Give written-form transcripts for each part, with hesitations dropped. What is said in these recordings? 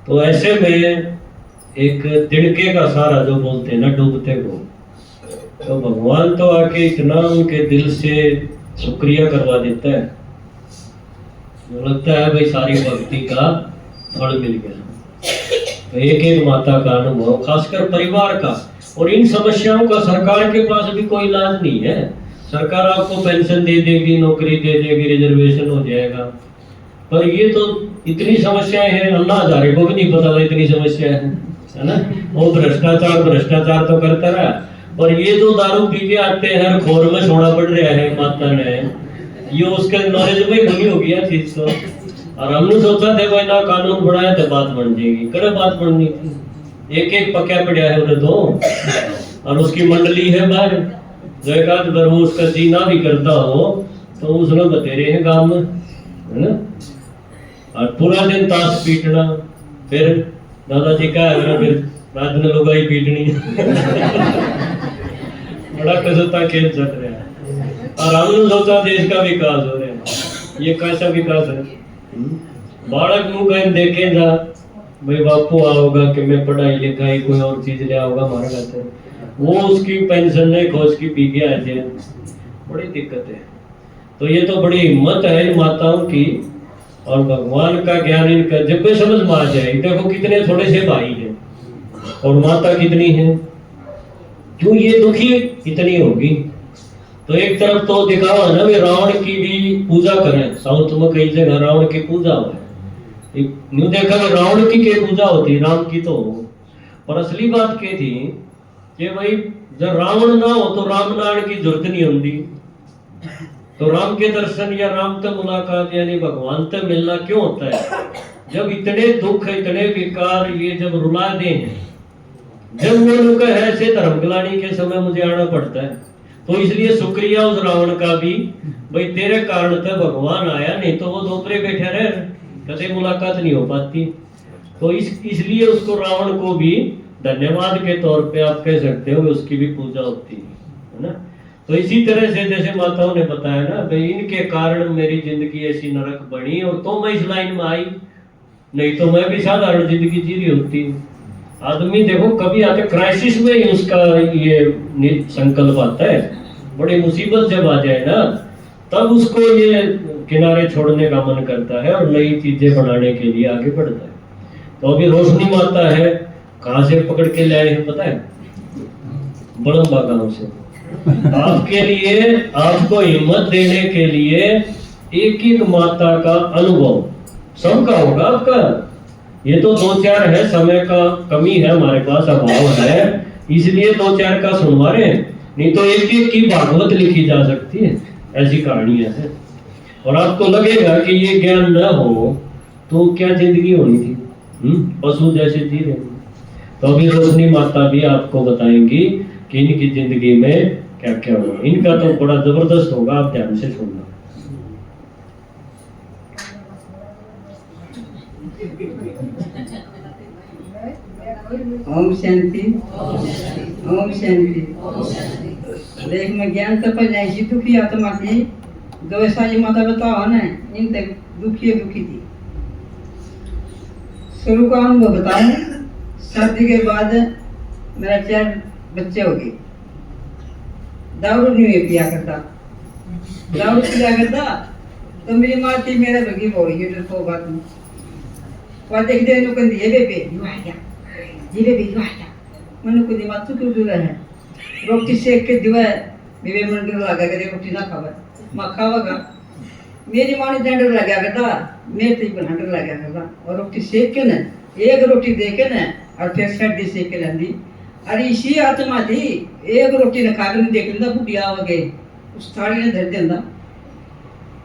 तो ऐसे में एक तिनके का सहारा जो बोलते हैं ना डूबते को, तो भगवान तो आके इतना उनके दिल से शुक्रिया करवा देता है, जो लगता है भाई सारी भक्ति का फल मिल गया। तो एक एक माता का अनुभव, खासकर परिवार का। और इन समस्याओं का सरकार के पास भी कोई इलाज नहीं है। सरकार आपको पेंशन दे देगी, नौकरी दे देगी, रिजर्वेशन हो जाएगा, पर ये तो इतनी समस्याएं हैं, अल्लाह हजारे को भी नहीं पता था इतनी समस्या है ना। वो भ्रष्टाचार तो करता रहा, और ये जो दारू पी के आते हैं हर खोर में सोना पड़ रहा है माता ने, ये उसके नॉलेज में भूली हो गया चीज को। और हमने सोचा थे भाई ना कानून बनाया तो बात बन जाएगी, करे बात बननी थी। एक एक पक्या पड़ा है उन्हें तो, और उसकी मंडली है बाहर, जो एक आध बार वो उसका जीना भी करता हो तो उसने बतेरे हैं गांव में, है ना। और पूरा दिन ताश पीटना, फिर दादाजी का है फिर रात में लुगाई पीटनी बड़ा कसरता खेल चल रहा है। और हमने सोचा देश का विकास हो रहा है, ये कैसा विकास है। बालक मुंह कहीं देखेगा भाई बापू आओगा कि मैं पढ़ाई लिखाई कोई और चीज ले आओगा हमारे घर से, वो उसकी पेंशन नहीं खोज की पी के आए थे, बड़ी दिक्कत है। तो ये तो बड़ी हिम्मत है इन माताओं की, और भगवान का ज्ञान इनका जब भी समझ में आ जाए। देखो कितने थोड़े से भाई हैं और माता कितनी है, क्यों ये दुखी इतनी होगी। तो एक तरफ तो दिखावा है ना, भी रावण की भी पूजा करें, साउथ में कई जगह रावण की पूजा हो है। न्यू देखा कि रावण की क्या पूजा होती, राम की तो, और असली बात क्या थी कि भाई जब रावण ना हो तो राम नारायण की जरूरत नहीं होती। तो राम के दर्शन या राम से मुलाकात यानी भगवान से मिलना क्यों होता है, जब इतने दुख इतने विकार ये जब रुला दे हैं, जब वो लोग ऐसे धर्मगलानी के समय मुझे आना पड़ता है। तो इसलिए शुक्रिया उस रावण का भी, भाई तेरे कारण तो भगवान आया, नहीं तो वो दोपरे बैठे रहे, कभी मुलाकात नहीं हो पाती। तो इसलिए उसको रावण को भी धन्यवाद के तौर पे आप कह सकते हो, उसकी भी पूजा होती है ना। तो इसी तरह से जैसे माताओं ने बताया ना, भाई इनके कारण मेरी जिंदगी ऐसी नरक बनी, और तो मैं इस लाइन में आई, नहीं तो मैं भी साधारण जिंदगी जी रही होती। आदमी देखो कभी आके क्राइसिस में ही उसका ये संकल्प आता है, बड़ी मुसीबत जब आ जाए ना, तब उसको ये किनारे छोड़ने का मन करता है और नई चीजें बनाने के लिए आगे बढ़ता है। तो अभी रोशनी माता है, कहां से पकड़ के लाए हैं पता है, बड़म्बा गांव से। आपके लिए, आपको हिम्मत देने के लिए एक एक माता का अनुभव सबका होगा आपका। ये तो 2-4 है, समय का कमी है हमारे पास, अभाव है, इसलिए 2-4 का सुनवा रहे हैं, नहीं तो एक एक की भागवत लिखी जा सकती है, ऐसी कहानियां हैं। और आपको लगेगा कि ये ज्ञान न हो तो क्या जिंदगी होनी थी, पशु जैसे जी रहे। तो अभी रोशनी माता भी आपको बताएंगी कि इनकी जिंदगी में क्या क्या हुआ। इनका तो बड़ा जबरदस्त होगा, आप ध्यान से सुनना। ओम शांति, ओम शांति। देख मैं ज्ञान तक जाए दुखी आत्मा की जो ऐसा ये माता बताओ ना, इन तक दुखी थी। शुरू का अनुभव बताऊं, शादी के बाद मेरा 4 बच्चे हो गए। दारू नहीं पिया करता, दारू पिया करता तो मेरी माँ थी मेरा भगी बोल ये तो बात नहीं। और देख दे नु कंदी ये बेबे यू आ गया, ये बेबे यू आ गया, मनु को दी मातु क्यों दूर है, रोटी सेक के दिवा बेबे मन डर लगा के रोटी ना खावा, माँ खावागा। मेरी माँ ने डर लगा करता, मैं तो इवन डर लगा करता, और रोटी सेक के ना, एक रोटी दे के ना, और फिर सर्दी सेक के लंदी। अरे इसी आत्मा थी, एक रोटी न खा के देख लेंदा बुढ़िया हो गए, उस थाली ने धर देंदा।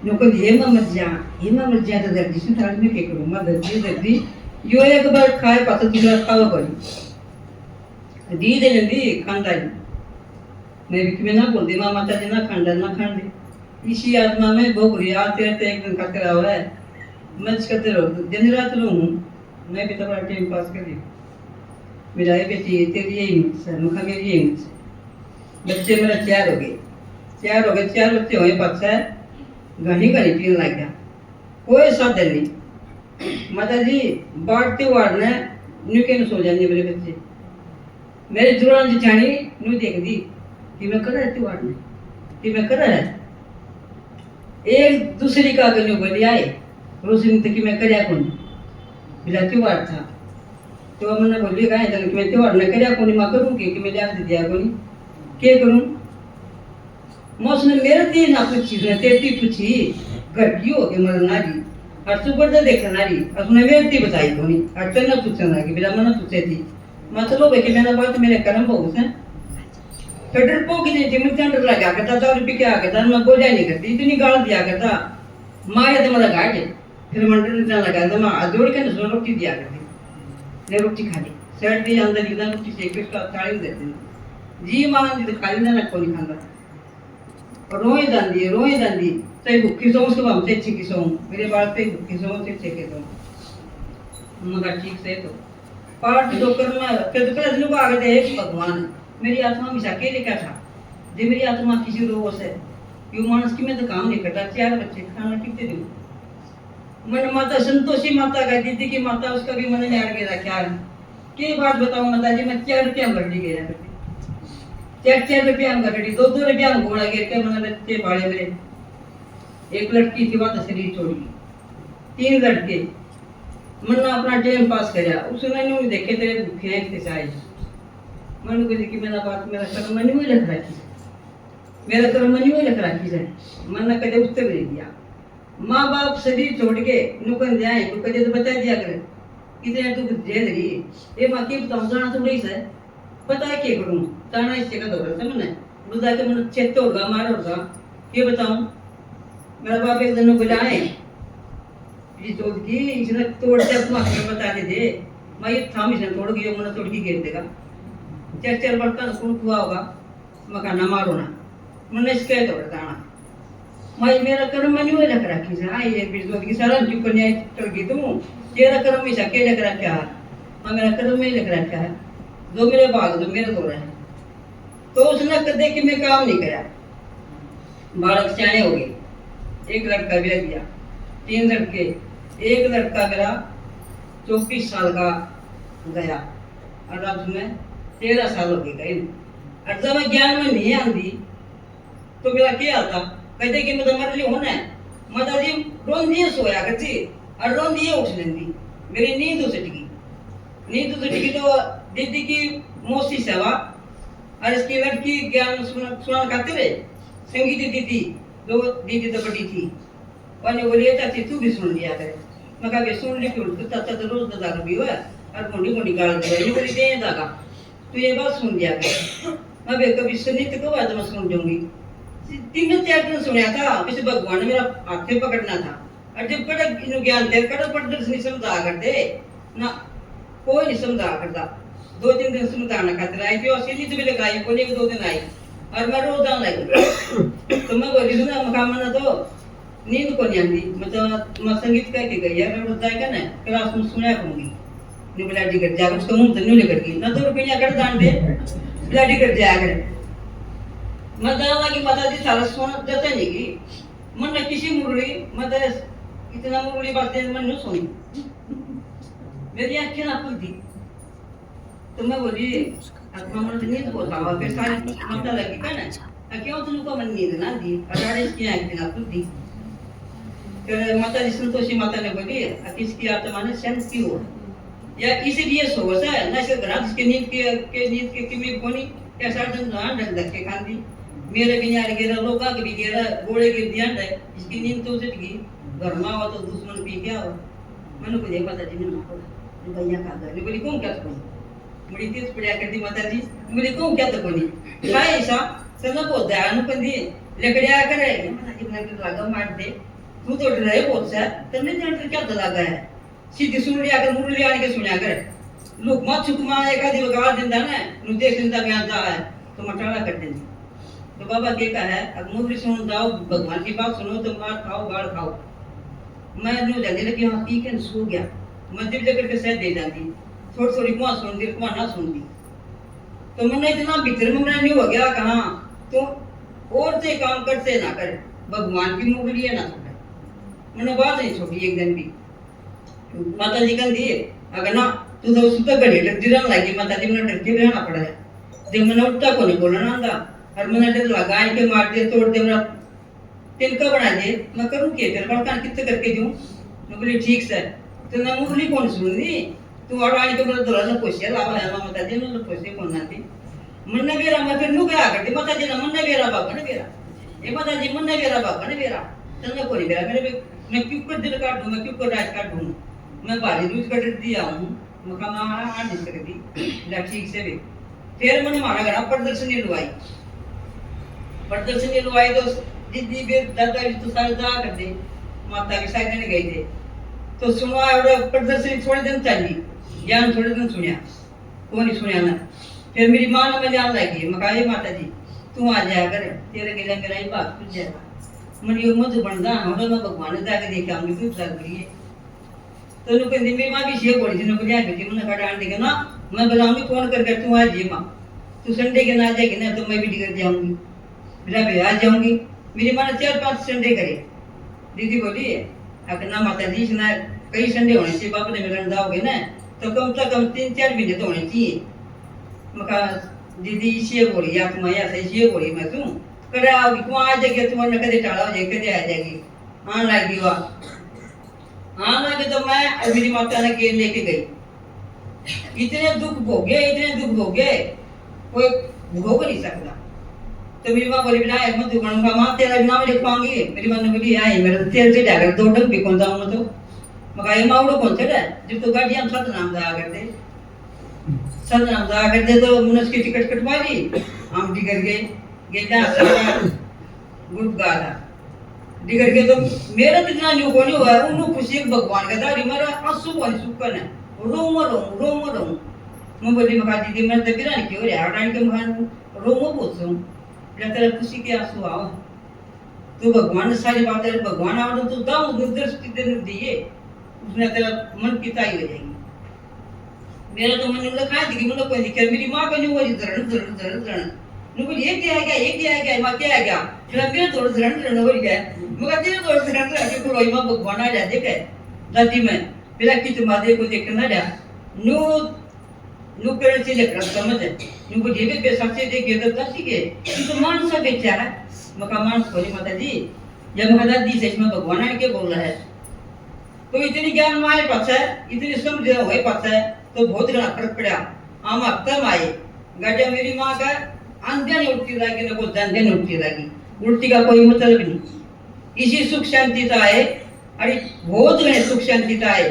नुकन हेमा मत जा तो दर्द से थाली में के करूं मैं दर्दी यो एक बार खाए पाता दूसरा खावा पड़ी दी दे लेंदी खांदा मैं भी में ना बोल दी मां माता जी ना खांडे। इसी आत्मा में भोग रिया तेरे एक दिन खाते रहा है, मच करते रहो दिन रात रहूं। मैं भी तो बड़ा टाइम पास कर रही, मेरा ये बेटी तेरी यही मुखा मेरी यही बच्चे मेरा 4 हो गए, 4 बच्चे हुए, पक्ष है घनी पीने लग गया, कोई साधन नहीं, माता जी बाढ़ते वाड़ने न्यू के सो जाने मेरे बच्चे मेरे जुरान जिठानी न्यू देख दी कि मैं कर रहती वाड़ने कि मैं कर रहा है एक दूसरी का गन्यू बोली आए रोशनी तक कि मैं करया कौन बिला त्योहार था तो मैंने बोली कहा है कि मैं त्योहार न करया कौन मां करूं कि मैं जान दिया कौन क्या करूं मौसम मेरे तीन ना पूछी ने तेती पूछी गड्डी हो के मरना जी और सुपर दे देखना जी उसने वेती बताई कोनी और चलना पूछना कि बिला मना पूछे थी मतलब है कि मैंने बात मेरे कर्म बहुत है कटर पो की नहीं मैं चंड लगा करता था और पिके आ करता मैं बोझा नहीं करती इतनी गाल दिया करता मां ये तो मला गाड़ फिर मंडल ने लगा तो मां जोड़ के न रोटी दिया करती ने रोटी खा ली शर्ट भी अंदर इधर रोटी से एक का थाली देते जी मां ने खाली ना कोनी खांदा रोई दंदी ते भूखी सो उसको हम से अच्छी सो मेरे बाल पे भूखी सो से के तो मगर ठीक से तो पाठ डॉक्टर में के तो दिन को आगे दे भगवान मेरी आत्मा में जाके लेकर था जे मेरी आत्मा किसी रोग से यू मानस की मैं तो काम नहीं करता 4 बच्चे खाना कितने दूं मन माता संतोषी माता कहती थी कि माता उसका भी मन यार के रखा के बात बताऊं माता जी मैं 4 रुपया में गड्डी गया करती 4 रुपया में गड्डी 2 रुपया में घोड़ा गिर के मैंने बच्चे पाले मेरे एक लड़की थी बात शरीर छोड़ गई 3 लड़के मैंने अपना टाइम पास करया उसने नहीं देखे तेरे भूखे हैं किसे आए मन को कि मेरा बात मेरा कर्म नहीं हुई लग रहा मेरा कर्म नहीं हुई लग रहा है मन कदे उससे भी दिया माँ बाप शरीर छोड़ के नुकन जाए तो कदे तो बता दिया करे कितने तू दे रही ये माँ की बताऊं जाना तो नहीं है पता है क्या करूं जाना इससे का दौर है मैंने बुझा के मन चेत होगा मार होगा ये बताऊं मेरा बाप एक दिन बुलाए ये तोड़ की इसने तोड़ के अपना बता दे मैं ये थाम इसने तोड़ गई मैंने तोड़ की गिर देगा 4 बर्तन कौन हुआ होगा मकाना मारो ना मैंने इसके तो बताना मैं मेरा कर्म नहीं हुआ लग रखी से हाँ ये बिजली की सारा जो कन्या चढ़ गई तुम तेरा कर्म में सके लग रखा है मैं मेरा कर्म में लग रखा है जो मेरे भाग जो मेरे दो रहे तो उसने कदे कि मैं काम नहीं करा बालक सियाने हो गए एक लड़का ब्याह दिया 3 लड़के एक लड़का मेरा 24 साल का गया और अब उसमें 13 साल हो गए और जब मैं ज्ञान में नहीं आती तो मेरा क्या आता कहते कि मतलब मर ली होना है माता जी रोन दिए सोया करती और रोन दिए उठ लेती मेरी नींद उठ टिकी तो दीदी की मौसी सेवा और इसकी लड़की ज्ञान सुना खाते रहे संगीत दीदी 2 दीदी तो बड़ी थी और बोलिए चाची तू भी सुन लिया करे मैं कहा सुन ली क्यों तो रोज दादा भी हुआ और मोटी मोटी गाल दे बोली दे दादा तू ये बात सुन लिया कर मैं कभी सुनी तो कब आज मैं सुन जाऊंगी 3-4 दिन सुना था किसी भगवान ने मेरा हाथ से पकड़ना था और जब कड़क इन ज्ञान दे कड़क पढ़ नहीं समझा करते ना कोई नहीं समझा करता 2-3 दिन समझाना खातिर आई थी और सीधी तो भी लगाई कोई 2 दिन आई और मैं रोज आने लगी तो मैं बोली सुना मकाम ना तो नींद को नहीं आती मतलब मैं संगीत कह के गई है रोज जाएगा ना क्लास में सुना करूंगी नहीं ब्लडी कर जाकर उसको मुंह तो नहीं लेकर गई ना 2 रुपया कर दान दे ब्लडी कर जाकर मैं दादा की माता जी सारा सोना देते नहीं की मन ने किसी मुरली मदर इतना मुरली बातें मन नहीं सुनी मेरी आंखें ना खुलती तो मैं बोली आत्मा मन नींद बोलता हुआ फिर सारी माता लगी क्या ना क्यों तुम को मन नींद ना दी अरे इसकी आंखें ना खुलती फिर माता जी संतोषी माता ने बोली किसकी आत्मा ने शांति हो या इसलिए सोच है ना से ग्राम की नींद के किमी कोनी क्या सारा दिन ध्यान रख के खाती मेरे भी यार गेरा लोगा के भी गेरा गोड़े के ध्यान है इसकी नींद तो उठ गई घर में हो तो दुश्मन पी गया हो मैंने को ये पता जी ने भैया का घर बोली कौन क्या तो मुड़ी तीस पड़िया करती माता जी बोली कौन क्या तो कोनी भाई ऐसा सब को ध्यान पर दी लकड़िया करे माता जी ने लगा मार दे तू तो डरे बहुत सा तन्ने जान क्या तो लगा है सीधी सुन लिया कर मुरली आने के सुना कर लोग मत चुकमा एक आदि लगा देंदा ना नु देख लेंदा क्या जा है तो मटाला कर देंगे तो बाबा के कहा है अब मुरली सुन जाओ भगवान की बात सुनो तो मार खाओ गाड़ खाओ मैं नु जाने लगी हां पी के सो गया मंदिर जाकर के सह दे जाती थोड़ी थोड़ी कुआं सुन दी कुआं ना सुनती तो मैंने इतना भीतर में नहीं हो गया कहां तो और से काम करते ना कर भगवान की मुरली है ना छोड़े मैंने बात नहीं छोड़ी एक दिन भी माता जी कहती है अगर ना तू तो सुबह घड़ी डरती रहने लगी माता जी मैंने डरती रहना पड़ा है जब मैंने उठता को नहीं बोलना आंदा और मैंने डर लगा के मार दे तोड़ दे मेरा तिनका बना दे मैं करूँ क्या तेरे बड़का कितने करके दूँ मैं बोली ठीक से तो ना मुरली कौन सुनी तू और आने के बाद दोला ना पोछे लावा है माता जी ने पोछे कौन ना थी मन्ने बेरा मैं फिर नु गया करती माता जी ने मन्ने बेरा बाबा ने बेरा ये माता जी मन्ने बेरा बाबा ने बेरा तन्ने कोई बेरा मेरे मैं क्यों कर दिल काट दूं मैं क्यों कर रात काट दूं मैं बाली दूध कट दिया हूं मका मारा आ नहीं सकती ला ठीक से भी फिर मैंने मारा घर प्रदर्शनी लुवाई तो दीदी भी दादा भी तो सारे दा कर दे माता के साथ ने गए थे तो सुनो और प्रदर्शनी थोड़े दिन चली ज्ञान थोड़े दिन सुनिया को नहीं सुनिया ना फिर मेरी मां ने मैं जान लगी मकाए माता जी तू आ जाया कर तेरे के लिए मेरा ही बात कुछ जाएगा मन यो मधु बनदा हम मैं भगवान ने जाके देखा हम क्यों साल करिए तो नु कहती मेरी मां भी छे बोली थी नु क्या कहती मैंने कहा डांड देगा ना मैं बुलाऊंगी फोन करके तू आ जी मां तू संडे के ना जाएगी ना तो मैं भी निकल जाऊंगी मेरा भी आ जाऊंगी मेरी मां ने 4-5 संडे करे दीदी बोली अगर ना माता जी सुना कई संडे होने चाहिए बाप ने मिलन जाओगे ना तो कम से कम 3-4 महीने तो होने चाहिए मका दीदी इसे बोली या तुम या से इसे बोली मैं तू करे आओगी तू आ जाएगी तुम्हारे कदे टाला हो जाए कदे आ जाएगी आन लगी वाह आन लगे तो मैं मेरी माता ने गेर लेके गई इतने दुख भोगे कोई भोग नहीं सकता तो मेरी माँ बोली बिना मत दुकान माँ तेरा बिना मैं लिखवाऊंगी मेरी माँ ने बोली आई मेरा तेल से जाकर 2 डंग भी कौन जाऊँ मैं तो मका ये मावड़ो कौन से है जब तो गाड़ी हम सतनाम दा करते सतनाम दा करते तो मुनस की टिकट कटवा ली हम टिकट गए गेटा ग्रुप गा था टिकट के तो मेरा कितना न्यू कोनी हुआ है उन्होंने खुशी भगवान का दारी मेरा आंसू कोनी सुकन है रोम मैं बोली मका दीदी मैं तो बिना क्यों रे हटाने के महान रोमो पूछूं तेरा खुशी के आंसू आओ तो भगवान ने सारी बातें भगवान आओ तो दाऊ निर्दर्श दिन दिए उसने तेरा मन की ताई हो जाएगी मेरा तो मन लगा थी कि मुझे कोई दिक्कत मेरी मां को नहीं हुआ धरण नुको ये क्या है मां क्या है क्या फिर मेरे थोड़ा धरण हो गया मगर तेरे थोड़ा धरण के कोई मां भगवान आ जाते के जाति में फिर की तुम्हारे को देखना जा नु कर से लेकर समझ नु को जेबे पैसा से देखे तो दसी के तो मानस बेचारा मका मानस बोली माता जी जब मका दादी से इसमें भगवान आके बोल रहा है तो इतनी ज्ञान माए पास है इतनी समझ होए पास है तो बहुत घना फर्क पड़ा आम हफ्ता माए गाजा मेरी मां का अंधे नहीं उठती लगी ना कोई धंधे नहीं उठती लगी उल्टी का कोई मतलब नहीं इसी सुख शांति था है अरे बहुत घने सुख शांति था है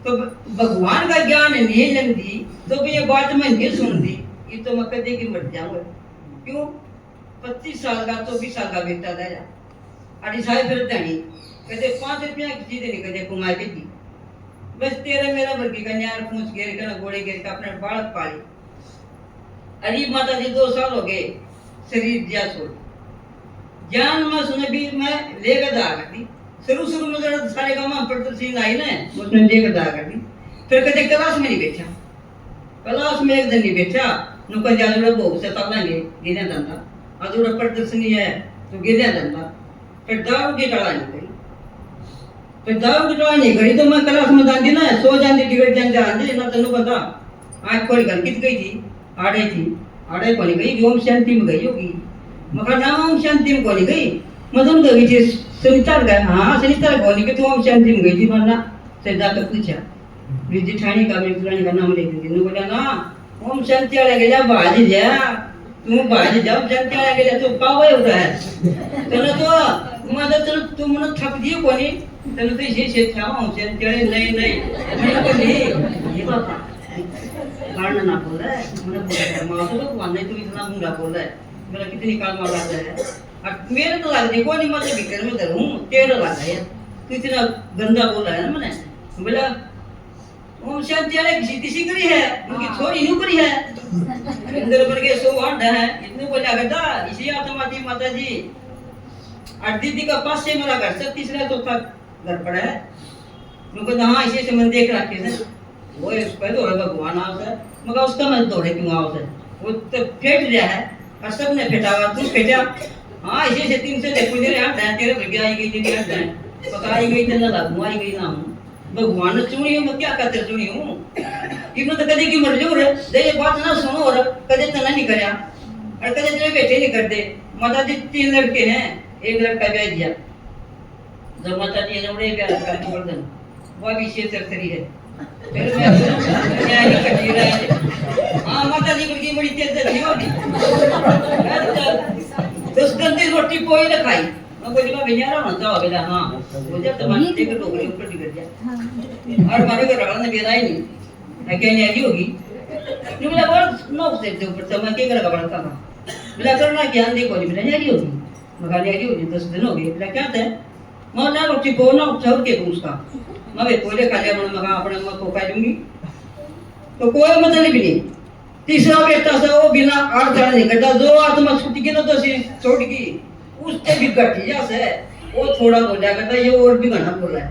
तो भगवान का ज्ञान नहीं लेंदी तो भी ये बात मैं नहीं सुनती ये तो मैं कदे की मर जाऊंगा क्यों 25 साल का 24 साल का बेटा था अरे साहब फिर धनी कदे 5 रुपया किसी दे कदे कमाए के दी बस तेरा मेरा वर्गी का न्यार पूछ गेर का घोड़े गेर का अपने बालक पाली अरे माता जी 2 साल हो गए शरीर दिया छोड़ ज्ञान में सुने भी मैं लेकर जा करती शुरू में जरा सारे काम हम पढ़ते सीन आई ना उसने लेकर जा करती फिर कदे क्लास में नहीं बैठा क्लास में एक दिन नहीं बैठा नुका जाजुड़ा बहुत से तब लेंगे गिने दंदा अजुड़ा प्रदर्शनी है तो गिने दंदा फिर दारू की टड़ा नहीं करी फिर दारू की टड़ा नहीं करी तो मैं क्लास में जाती ना सो जाती टिकट जाती ना तेन पता आज कोई घर कित गई थी आड़े कोनी गई ओम शांति में गई होगी मगर नाम ओम शांति में कोनी गई मदन गई थी सुनीता गए हाँ सुनीता कोनी कि तू ओम शांति में गई थी वरना से जाकर पूछा मेरी जेठानी का मेरी पुरानी का नाम लेके दिन बोला ना ओम शांति वाले के जा बाजी जा तू बाजी जाओ शांति वाले के जा तू पावे उड़ा है तो मदद तू मन थक दियो कोनी तने तो ये था ओम शांति वाले नहीं मैंने बोली ये बाबा कारण ना बोल रहा है मैंने बोला मां तो भगवान ने तो इतना बुरा बोला है मेरा कितनी काल मार रहा है और मेरे तो लग देखो नहीं मतलब भीतर में धरूं तेरा लगा है तो इतना गंदा बोल रहा है ना मैंने बोला ओम शांति वाले किसी करी है उनकी थोड़ी न्यू करी है अंदर पर के सो हट है इतने बोला गदा इसी आत्माती माता जी और दीदी का पास से मेरा घर 36 तो तक घर पड़ा है उनको हां इसी से मन देख रखे थे वो इस पर दौड़े भगवान आओ है मगर उसका मैं दौड़े क्यों आओ है वो तो फेंट दिया है और सबने फेंटा तू फेंटा हाँ इसी से 300 देखो तेरे हाथ है तेरे भग आई गई तेरी हाथ है पकाई गई तेरे लागू आई गई ना हूं भगवान ने चुनी हूँ, मैं क्या कहते चुनी हूँ? इब्ने तो कदे की मर जो रे, दे ये बात ना सुनो और कदे तना नहीं करया, और कदे तेरे बेटे नहीं करते। माता जी 3 लड़के हैं, एक लड़का ब्याह दिया। जब माता जी ने उड़े ब्याह कर दी वर्धन, वो भी शेर सरसरी है। फिर मैं नहीं कटी रहा है। हाँ माता जी की बड़ी तेज थी होगी। दस गंदी रोटी कोई ना खाई। मैं बोली मैं भैया रहा हूँ तो बेटा हाँ मुझे तो मन ठीक है टोकरी ऊपर टिक गया और मारे को रगड़ने बेरा ही नहीं है क्या नहीं आई होगी जो मेरा बहुत नोक से ऊपर तो मैं क्या करेगा बड़ा था मेरा करना क्या देखो नहीं मेरा नहीं होगी मगर नहीं होगी 10 दिन हो गए मेरा क्या था मैं ना रोटी को ना उठाओ के उसका मैं वे कोयले खा लिया मैं अपने मैं को खा लूंगी तो कोई मतलब नहीं तीसरा बेटा सा वो बिना आड़ जाने नहीं करता जो आत्मा छूट गई ना तो छोड़ गई उससे भी घटिया से वो थोड़ा बोला करता ये और भी घना बोला है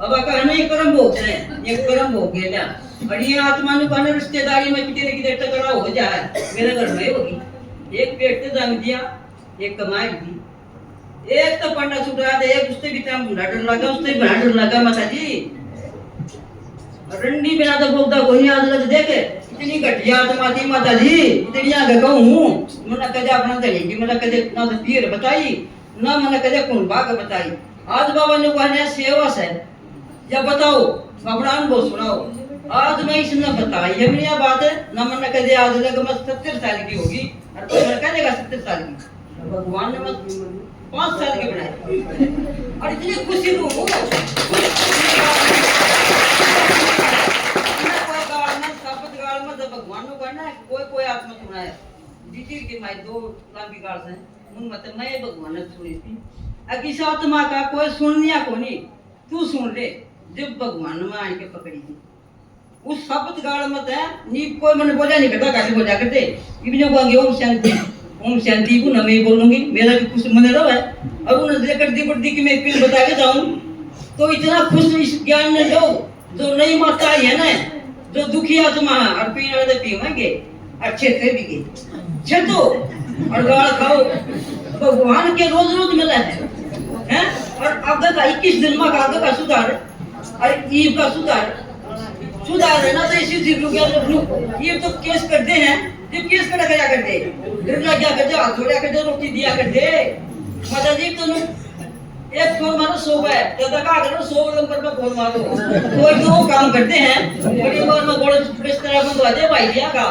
अब कहना ये कर्म भोग है ये कर्म भोग गया और ये आत्मा ने कहना रिश्तेदारी में कितने कितने टकरा हो जाए मेरे घर में होगी एक पेट से जम दिया एक कमाई दी एक तो पंडा छुटा दे एक उससे भी टाइम डर लगा उससे भी डर लगा माता जी रंडी बिना तो भोगदा कोई आज लग देखे इतनी घटिया आत्मा थी माता जी इतनी आगे कहूँ मैंने कदे अपना दलेगी मैंने कदे ना तो पीर बताई ना मैंने कदे कौन भाग बताई आज बाबा ने कहने सेवा से या बताओ अपना अनुभव सुनाओ आज मैं इसने बताई है मेरी बात है ना मैंने कदे आज लग मैं 70 साल की होगी और कोई मैं कह देगा 70 साल की भगवान ने मैं 5 साल की बनाई और इतनी खुशी हूँ भगवान ने कहना है कोई आत्मा सुना है जीती की माई 2 लंबी गाल से मुन मत मैं भगवान ने सुनी थी अब इस आत्मा का कोई सुननिया को नहीं तू सुन ले जब भगवान में आके के पकड़ी थी उस शब्द गाल मत है नी कोई मैंने बोला नहीं करता कैसे बोला करते इब्ने कहेंगे ओम शांति को ना मैं बोलूंगी मेरा भी कुछ मन रहा है और उन्हें लेकर दी बड़ी की मैं पिन बता के जाऊं तो इतना खुश इस ज्ञान ने जो नई माता आई है ना जो दुखी आत्मा और पीने वाले पीवेंगे अच्छे से भी छे तो और गाल खाओ भगवान के रोज रोज मिला है और आगे का 21 दिन में आगे का सुधार और ईव का सुधार है ना तो इसी चीज लोग ये तो केस करते हैं जब केस कर क्या करते दुर्गा क्या करते हाथ जोड़ा करते रोटी दिया करते माता जी तो एक फोन मारो 100 है तो का अगर 100 नंबर पे फोन मारो कोई तो काम करते हैं बड़ी बार में बड़े इस तरह मंगवा दे भाई दिया का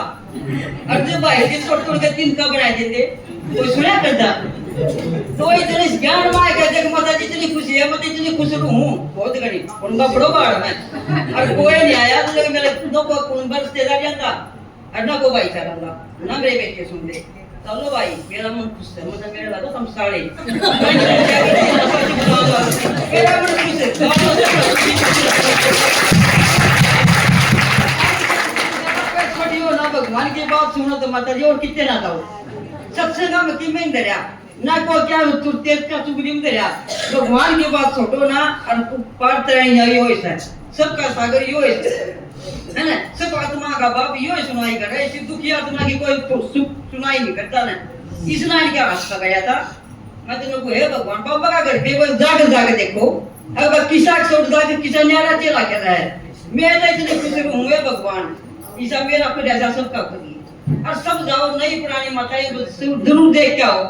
और जो भाई के छोड़ के 3 का बना देते कोई सुना करता तो इतने ज्ञान माय कहते कि माता जी इतनी खुशी है मैं इतनी खुश हूं बहुत गणी उनका बड़ो बाड़ में और कोई नहीं आया तो मेरे दो को कौन रिश्तेदार जाता और ना को भाई चला ना मेरे बेटे सुन ले चलो भाई मेरा मन खुश है मतलब मेरा लगा तुम साड़े मेरा मन खुश है छोटी हो ना भगवान की बात सुनो तो माता जी और कितने ना दो सत्संग में की में दरिया ना को क्या तू तेज का चुगली में दरिया भगवान की बात छोड़ो ना और पार तरह ही हो ऐसा सबका सागर यो है ना सब आत्मा का बाप यो सुनाई कर रहा है इसी दुखी आत्मा की कोई सुनाई नहीं करता ना इस नारी का हाथ पकड़ा था मैं तो को हे भगवान बाबा का घर पे वो जाकर देखो अगर किसा छोड़ जाके किसा न्यारा चला कर रहा है मैं तो इतने खुश हूं हे भगवान ईसा मेरा को जैसा सबका खुदी और सब जाओ नई पुरानी माताएं जरूर देख के आओ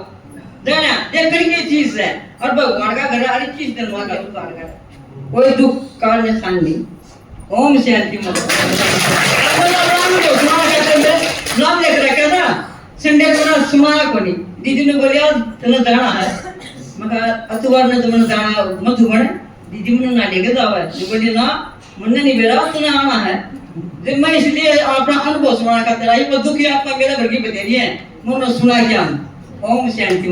जाना देखने की चीज है और भगवान का घर हर चीज धनवा का उतार कर कोई दुख काल में शान नहीं ओम शांति नाम लेकर रखा था संडे को सुनाया को नहीं दीदी ने बोलिया तेना जाना है मगर अतवार ने तुमने जाना मत घुमने दीदी ने ना लेके जावा है जो बोली ना मुन्ने नहीं बेरा तूने आना है जब मैं इसलिए अपना अनुभव सुनाना का तेरा ये दुखी आपका मेरा घर की बतेरी है मुन्ने सुना क्या ओम शांति